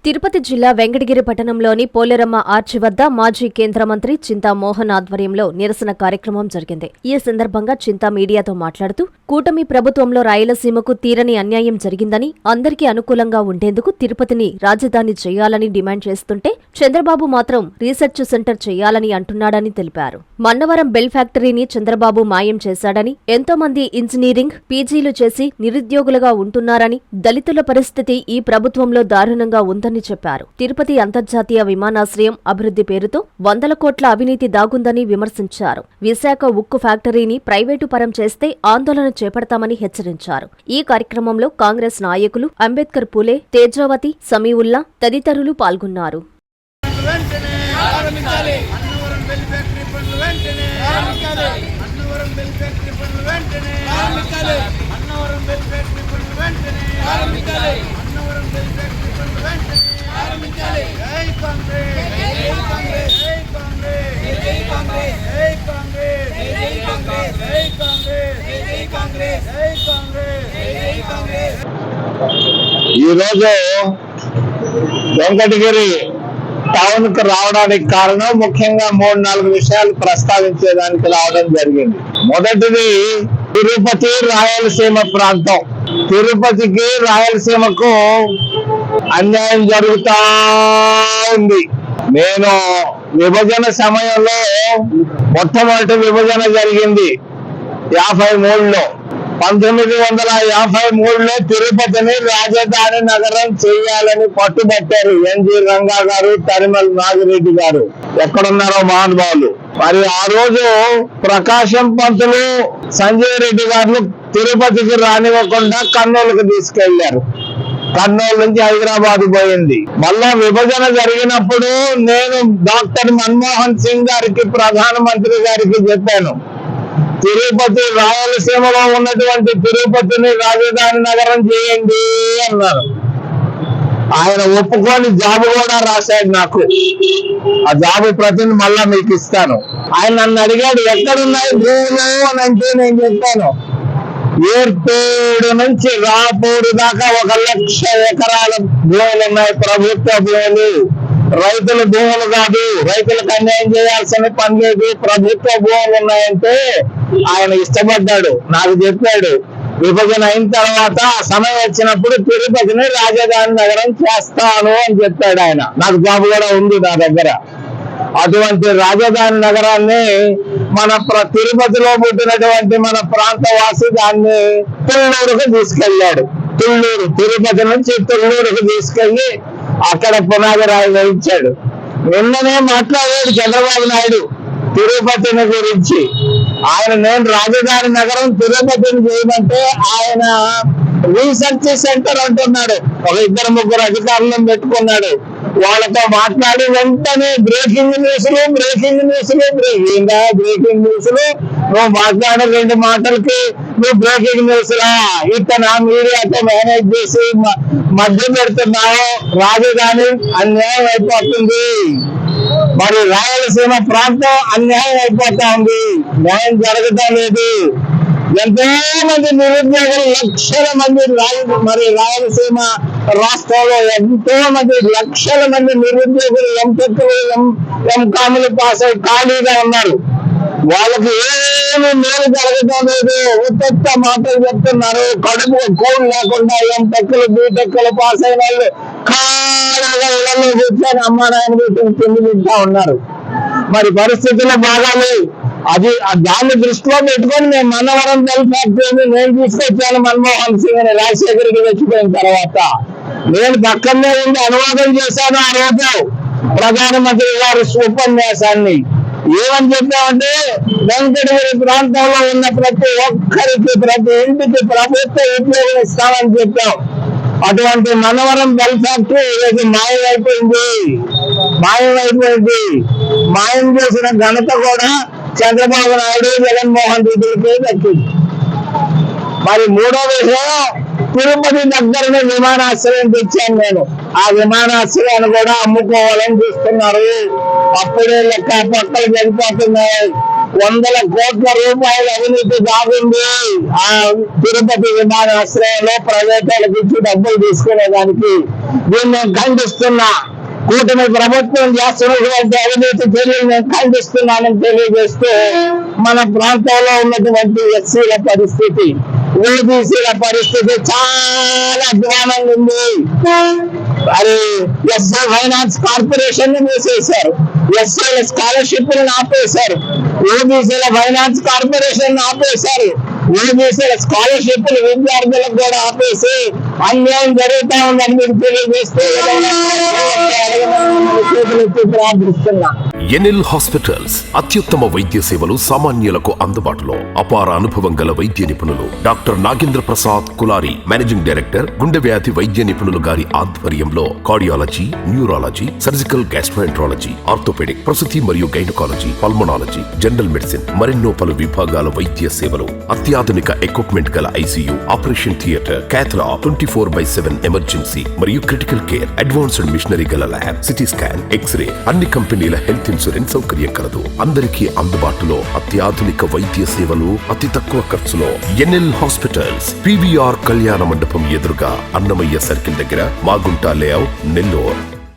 తిరుపతి జిల్లా వెంకటగిరి పట్టణంలోని పోలేరమ్మ ఆర్చి వద్ద మాజీ కేంద్ర మంత్రి చింతా మోహన్ ఆధ్వర్యంలో నిరసన కార్యక్రమం జరిగింది. ఈ సందర్భంగా చింతా మీడియాతో మాట్లాడుతూ, కూటమి ప్రభుత్వంలో రాయలసీమకు తీరని అన్యాయం జరిగిందని, అందరికీ అనుకూలంగా ఉండేందుకు తిరుపతిని రాజధాని చేయాలని డిమాండ్ చేస్తుంటే చంద్రబాబు మాత్రం రీసెర్చ్ సెంటర్ చేయాలని అంటున్నాడని తెలిపారు. మన్నవరం బెల్ ఫ్యాక్టరీని చంద్రబాబు మాయం చేశాడని, ఎంతో మంది ఇంజనీరింగ్, పీజీలు చేసి నిరుద్యోగులుగా ఉంటున్నారని, దళితుల పరిస్థితి ఈ ప్రభుత్వంలో దారుణంగా ఉందని చెప్పారు. తిరుపతి అంతర్జాతీయ విమానాశ్రయం అభివృద్ధి పేరుతో 100 కోట్ల అవినీతి దాగుందని విమర్శించారు. విశాఖ ఉక్కు ఫ్యాక్టరీని ప్రైవేటు పరం చేస్తే ఆందోళన చేపడతామని హెచ్చరించారు. ఈ కార్యక్రమంలో కాంగ్రెస్ నాయకులు అంబేద్కర్ పూలే, తేజావతి, సమీవుల్లా తదితరులు పాల్గొన్నారు. ఈరోజు వెంకటగిరి టౌన్ కు రావడానికి కారణం ముఖ్యంగా 3-4 విషయాలు ప్రస్తావించేదానికి రావడం జరిగింది. మొదటిది తిరుపతి రాయలసీమ ప్రాంతం. తిరుపతికి రాయలసీమకు అన్యాయం జరుగుతా ఉంది. నేను విభజన సమయంలో మొట్టమొదటి విభజన జరిగింది 53లో. 1953లో తిరుపతిని రాజధాని నగరం చేయాలని పట్టుబట్టారు ఎన్జి రంగా గారు, తరిమల నాగిరెడ్డి గారు. ఎక్కడున్నారో మహానుభావులు. మరి ఆ రోజు ప్రకాశం పంతులు, సంజయ్ రెడ్డి గారు తిరుపతికి రానివ్వకుండా కర్నూలుకు తీసుకెళ్లారు. కర్నూలు నుంచి హైదరాబాద్ పోయింది. మళ్ళా విభజన జరిగినప్పుడు నేను డాక్టర్ మన్మోహన్ సింగ్ గారికి, ప్రధానమంత్రి గారికి చెప్పాను, తిరుపతి రాయలసీమలో ఉన్నటువంటి తిరుపతిని రాజధాని నగరం చేయండి అన్నారు. ఆయన ఒప్పుకొని జాబు కూడా రాశాడు నాకు. ఆ జాబు ప్రతిని మళ్ళా మీకు ఇస్తాను. ఆయన నన్ను అడిగాడు, ఎక్కడున్నాయి భూములు అని అంటే నేను చెప్పాను, ఏర్పేడు నుంచి రాపూరు దాకా 1,00,000 ఎకరాల భూములు ఉన్నాయి, ప్రభుత్వ భూములు. రైతుల భూములు కాదు, రైతులకు అన్యాయం చేయాల్సిన పని లేదు, ప్రభుత్వ భూములు ఉన్నాయంటే ఆయన ఇష్టపడ్డాడు. నాకు చెప్పాడు, విభజన అయిన తర్వాత సమయం వచ్చినప్పుడు తిరుపతిని రాజధాని నగరం చేస్తాను అని చెప్పాడు ఆయన. నాకు జాబ్ కూడా ఉంది నా దగ్గర. అటువంటి రాజధాని నగరాన్ని మన తిరుపతిలో పుట్టినటువంటి మన ప్రాంతవాసి దాన్ని తుళ్ళూరుకు తీసుకెళ్లాడు. తుళ్ళూరు, తిరుపతి నుంచి తుళ్ళూరుకు తీసుకెళ్లి అక్కడ పునాది రాయి వేయించాడు. నిన్ననే మాట్లాడాడు చంద్రబాబు నాయుడు తిరుపతిని గురించి. నేను రాజధాని నగరం తిరుపతిని చేయమంటే ఆయన రీసెర్చ్ సెంటర్ అంటున్నాడు. ఒక 2-3 అధికారులను పెట్టుకున్నాడు. వాళ్ళతో మాట్లాడి వెంటనే బ్రేకింగ్ న్యూస్లు నువ్వు మాట్లాడే 2 మాటలకి నువ్వు బ్రేకింగ్ న్యూస్లా ఇట్లా నా మీడియాతో మేనేజ్ చేసి మధ్య పెడుతున్నావు. రాజధాని అన్యాయం అయిపోతుంది. మరి రాయలసీమ ప్రాంతం అన్యాయం అయిపోతా ఉంది, న్యాయం జరగటం లేదు. ఎంతో మంది నిరుద్యోగులు, లక్షల మంది మరి రాయలసీమ రాష్ట్రంలో ఎంతో మంది, లక్షల మంది నిరుద్యోగులు ఎంటెక్లు, ఎంకాములు పాస్ అయి ఖాళీగా ఉన్నారు. వాళ్ళకి ఏమి మేలు జరగటం లేదు. ఉత్త మాటలు చెప్తున్నారు. కడుపు కూడు లేకుండా ఎంటెక్లు, బీటెక్లు పాస్ అయిన వాళ్ళు ఖాళీగా ఇళ్లలో కూర్చొని అమ్మా నాయన పెట్టి తిండి తింటా ఉన్నారు. మరి పరిస్థితులు బాగాలేవు. దాన్ని దృష్టిలో పెట్టుకొని మేము మన్నవరం బెల్ ఫ్యాక్టరీని నేను తీసుకొచ్చాను. మన్మోహన్ సింగ్ అని రాజశేఖర్కి వచ్చిపోయిన తర్వాత నేను పక్కనే ఉండి అనువాదం చేశాను. ఆ రోజు ప్రధానమంత్రి గారి ఉపన్యాసాన్ని ఏమని చెప్పామంటే, వెంకటగిరి ప్రాంతంలో ఉన్న ప్రతి ఒక్కరికి, ప్రతి ఇంటికి ప్రభుత్వ ఉద్యోగం ఇస్తామని చెప్పాం. అటువంటి మన్నవరం బెల్ ఫ్యాక్టరీ ఈరోజు మాయమైపోయింది. మాయం చేసిన ఘనత కూడా చంద్రబాబు నాయుడు, జగన్మోహన్ రెడ్డికి దక్కింది. మరి 3వ విషయం, తిరుపతి దగ్గరనే విమానాశ్రయం తెచ్చాను నేను. ఆ విమానాశ్రయాన్ని కూడా అమ్ముకోవాలని చూస్తున్నారు. అప్పుడే లెక్క పక్కలు వెళ్ళిపోతున్నాయి. 100 కోట్ల రూపాయల అవినీతి దాగుంది ఆ తిరుపతి విమానాశ్రయంలో. ప్రైవేట్ వాళ్ళకి ఇచ్చి డబ్బులు తీసుకునేదానికి దీన్ని నేను ఖండిస్తున్నా. కూటమి ప్రభుత్వం చేస్తున్నటువంటి అవినీతి చర్యలు నేను ఖండిస్తున్నానని తెలియజేస్తూ, మన ప్రాంతంలో ఉన్నటువంటి ఎస్సీల పరిస్థితి, ఓబీసీల పరిస్థితి చాలా అధ్వానంగా ఉంది. మరి ఎస్ఐ ఫైనాన్స్ కార్పొరేషన్ ని మూసేశారు, ఎస్ఐల స్కాలర్షిప్ ఆపేశారు, ఓబీసీల ఫైనాన్స్ కార్పొరేషన్ ఆపేశారు, ఓబీసీల స్కాలర్షిప్ విద్యార్థులకు కూడా ఆపేసి అన్యాయం జరుగుతా ఉందని మీరు తెలియజేస్తే ప్రార్థిస్తున్నా. ఎన్ఎల్ హాస్పిటల్స్ అత్యుత్తమ వైద్య సేవలు సామాన్యులకు అందుబాటులో. అపార అనుభవం గల వైద్య నిపుణులు doctor Nagendra Prasad Kulari, managing director, గుండె వ్యాధి వైద్య నిపుణులు గారి ఆధ్వర్యంలో cardiology, neurology, surgical gastroenterology, orthopaedic, ప్రసూతి మరియు గైనకాలజీ, పల్మనాలజీ, జనరల్ మెడిసిన్ మరెన్నో పలు విభాగాల వైద్య సేవలు. అత్యాధునిక ఎక్విప్మెంట్ గల ఐసీయూ, ఆపరేషన్ థియేటర్, క్యాథ్లా, 24/7 ఎమర్జెన్సీ మరియు క్రిటికల్ కేర్, అడ్వాన్స్డ్ మిషనరీ గల ల్యాబ్, సిటీ స్కాన్, ఎక్స్రే, అన్ని కంపెనీల హెల్త్ ఇన్సూరెన్స్ సౌకర్యం కలదు. అందరికీ అందుబాటులో అత్యాధునిక వైద్య సేవలు అతి తక్కువ ఖర్చులో. ఎన్ఎల్ హాస్పిటల్స్, పివిఆర్ కళ్యాణ మండపం ఎదురుగా, అన్నమయ్య సర్కిల్ దగ్గర, మాగుంట లేఅవుట్, నెల్లూరు.